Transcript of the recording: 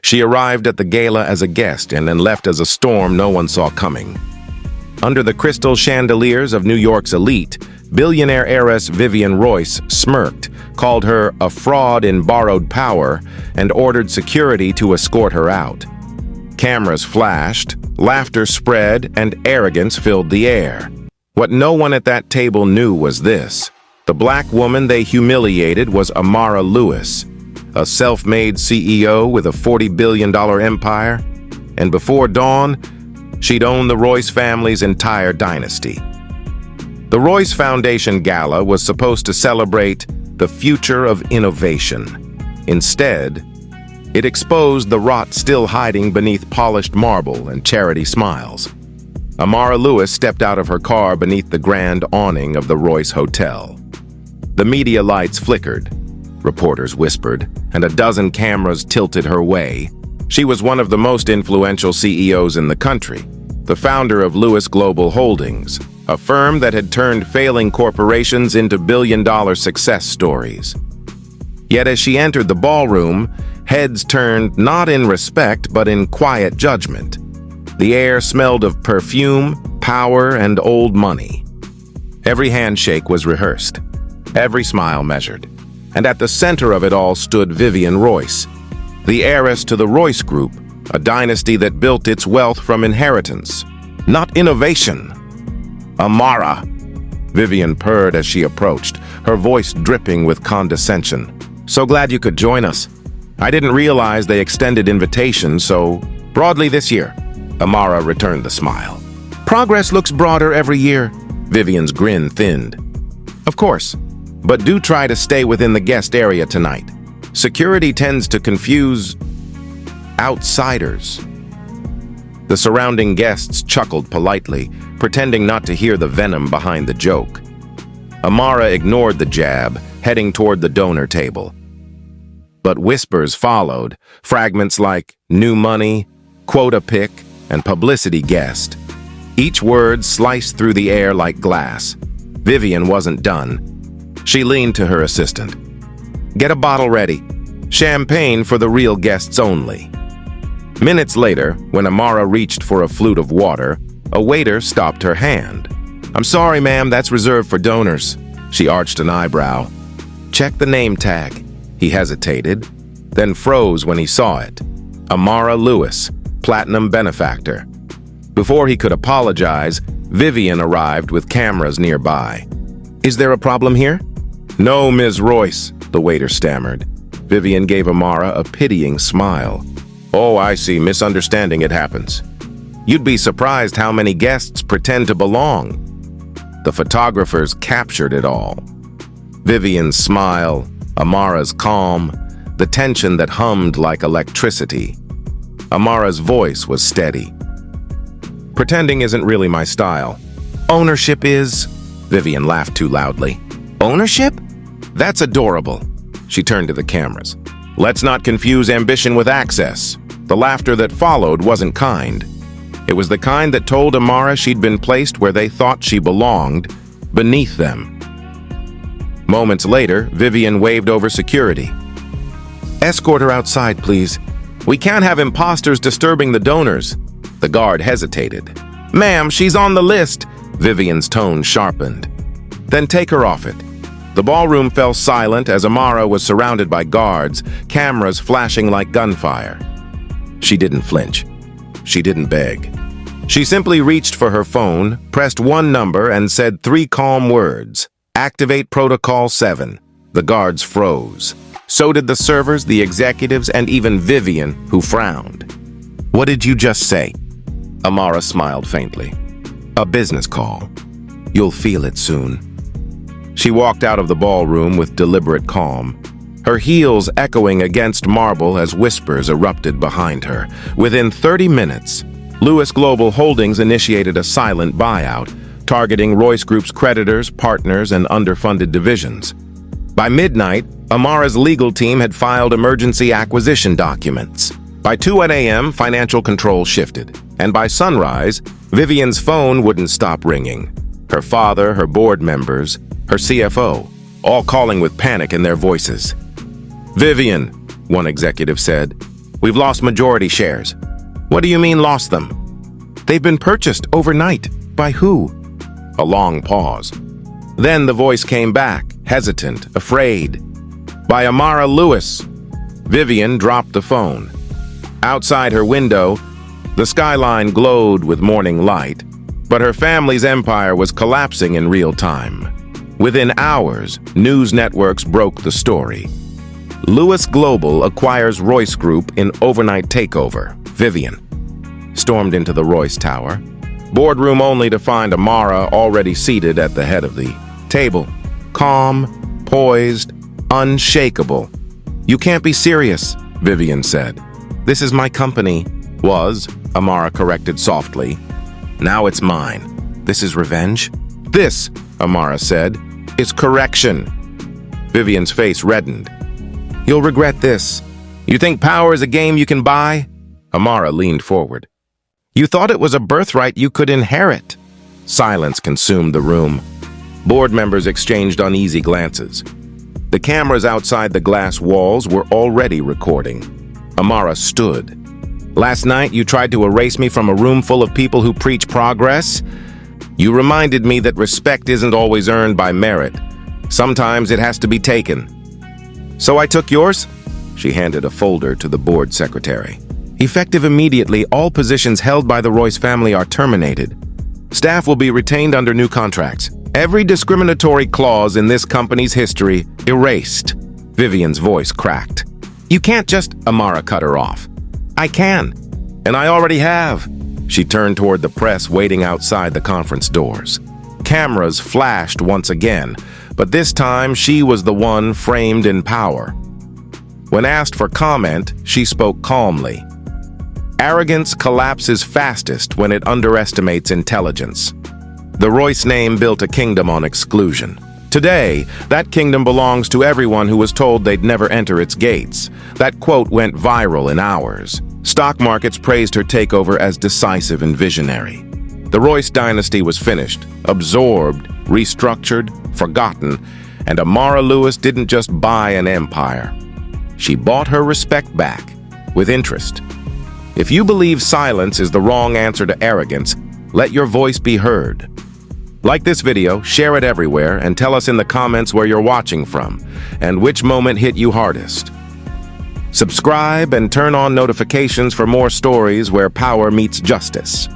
She arrived at the gala as a guest and then left as a storm no one saw coming. Under the crystal chandeliers of New York's elite, billionaire heiress Vivian Royce smirked, called her a fraud in borrowed power, and ordered security to escort her out. Cameras flashed, laughter spread, and arrogance filled the air. What no one at that table knew was this: the black woman they humiliated was Amara Lewis, a self-made CEO with a $40 billion empire, and before dawn, she'd owned the Royce family's entire dynasty. The Royce Foundation Gala was supposed to celebrate the future of innovation. Instead, it exposed the rot still hiding beneath polished marble and charity smiles. Amara Lewis stepped out of her car beneath the grand awning of the Royce Hotel. The media lights flickered, reporters whispered, and a dozen cameras tilted her way. She was one of the most influential CEOs in the country, the founder of Lewis Global Holdings, a firm that had turned failing corporations into billion-dollar success stories. Yet as she entered the ballroom, heads turned not in respect but in quiet judgment. The air smelled of perfume, power, and old money. Every handshake was rehearsed, every smile measured, and at the center of it all stood Vivian Royce, the heiress to the Royce Group, a dynasty that built its wealth from inheritance, not innovation. Amara, Vivian purred as she approached, her voice dripping with condescension. So glad you could join us. I didn't realize they extended invitations so broadly this year. Amara returned the smile. Progress looks broader every year. Vivian's grin thinned. Of course, but do try to stay within the guest area tonight. Security tends to confuse outsiders. The surrounding guests chuckled politely, pretending not to hear the venom behind the joke. Amara ignored the jab, heading toward the donor table. But whispers followed, fragments like new money, quota pick, and publicity guest. Each word sliced through the air like glass. Vivian wasn't done. She leaned to her assistant. Get a bottle ready. Champagne for the real guests only. Minutes later, when Amara reached for a flute of water, a waiter stopped her hand. I'm sorry, ma'am, that's reserved for donors. She arched an eyebrow. Check the name tag. He hesitated, then froze when he saw it. Amara Lewis, Platinum Benefactor. Before he could apologize, Vivian arrived with cameras nearby. Is there a problem here? No, Ms. Royce, the waiter stammered. Vivian gave Amara a pitying smile. Oh, I see, misunderstanding it happens. You'd be surprised how many guests pretend to belong. The photographers captured it all. Vivian's smile, Amara's calm, the tension that hummed like electricity. Amara's voice was steady. Pretending isn't really my style. Ownership is... Vivian laughed too loudly. Ownership? That's adorable. She turned to the cameras. Let's not confuse ambition with access. The laughter that followed wasn't kind. It was the kind that told Amara she'd been placed where they thought she belonged, beneath them. Moments later, Vivian waved over security. Escort her outside, please. We can't have imposters disturbing the donors. The guard hesitated. Ma'am, she's on the list. Vivian's tone sharpened. Then take her off it. The ballroom fell silent as Amara was surrounded by guards, cameras flashing like gunfire. She didn't flinch. She didn't beg. She simply reached for her phone, pressed one number, and said 3 calm words. Activate Protocol 7. The guards froze. So did the servers, the executives, and even Vivian, who frowned. What did you just say? Amara smiled faintly. A business call. You'll feel it soon. She walked out of the ballroom with deliberate calm, her heels echoing against marble as whispers erupted behind her. Within 30 minutes, Lewis Global Holdings initiated a silent buyout, targeting Royce Group's creditors, partners, and underfunded divisions. By midnight, Amara's legal team had filed emergency acquisition documents. By 2 a.m., financial control shifted, and by sunrise, Vivian's phone wouldn't stop ringing. Her father, her board members, her CFO, all calling with panic in their voices. Vivian, one executive said, We've lost majority shares. What do you mean lost them? They've been purchased overnight. By who? A long pause. Then the voice came back, hesitant, afraid. By Amara Lewis. Vivian dropped the phone. Outside her window, the skyline glowed with morning light, but her family's empire was collapsing in real time. Within hours, news networks broke the story. Lewis Global acquires Royce Group in overnight takeover. Vivian stormed into the Royce Tower, boardroom only to find Amara already seated at the head of the table, calm, poised, unshakable. "You can't be serious," Vivian said. "This is my company." "Was," Amara corrected softly. "Now it's mine. This is revenge?" "This," Amara said, "is correction." Vivian's face reddened. "You'll regret this. You think power is a game you can buy?" Amara leaned forward. "You thought it was a birthright you could inherit." Silence consumed the room. Board members exchanged uneasy glances. The cameras outside the glass walls were already recording. Amara stood. "Last night you tried to erase me from a room full of people who preach progress. You reminded me that respect isn't always earned by merit. Sometimes it has to be taken." "So I took yours?" She handed a folder to the board secretary. "Effective immediately, all positions held by the Royce family are terminated. Staff will be retained under new contracts. Every discriminatory clause in this company's history erased." Vivian's voice cracked. "You can't just—" Amara cut her off. "I can, and I already have." She turned toward the press waiting outside the conference doors. Cameras flashed once again, but this time she was the one framed in power. When asked for comment, she spoke calmly. "Arrogance collapses fastest when it underestimates intelligence. The Royce name built a kingdom on exclusion. Today, that kingdom belongs to everyone who was told they'd never enter its gates." That quote went viral in hours. Stock markets praised her takeover as decisive and visionary. The Royce dynasty was finished, absorbed, restructured, forgotten, and Amara Lewis didn't just buy an empire. She bought her respect back, with interest. If you believe silence is the wrong answer to arrogance, let your voice be heard. Like this video, share it everywhere, and tell us in the comments where you're watching from, and which moment hit you hardest. Subscribe and turn on notifications for more stories where power meets justice.